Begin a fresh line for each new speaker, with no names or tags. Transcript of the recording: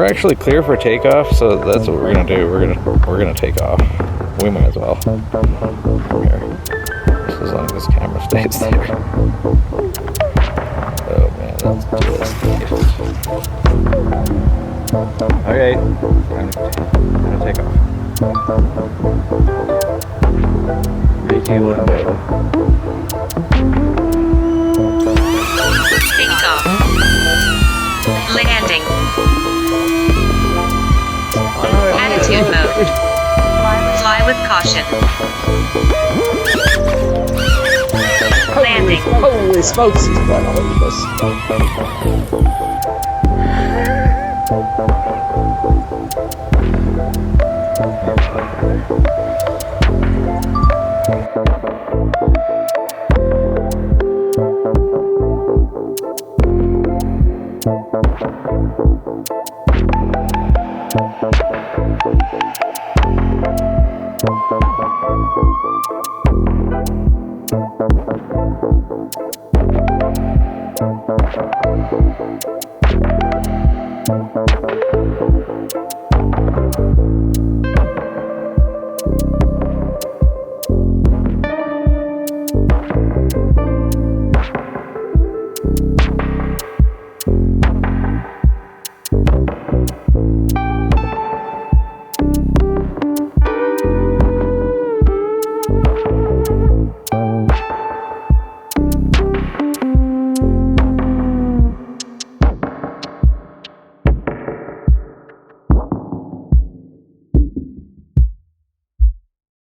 actually clear for takeoff, so that's what we're gonna do. We're gonna take off. We might as well. From here. Just as long as this camera stays there. Oh man, that's just okay. Time to take off. 3, 2, 1, go.
Take off. Landing. Attitude mode. Fly with caution. Landing.
Holy smokes, he's got all of this.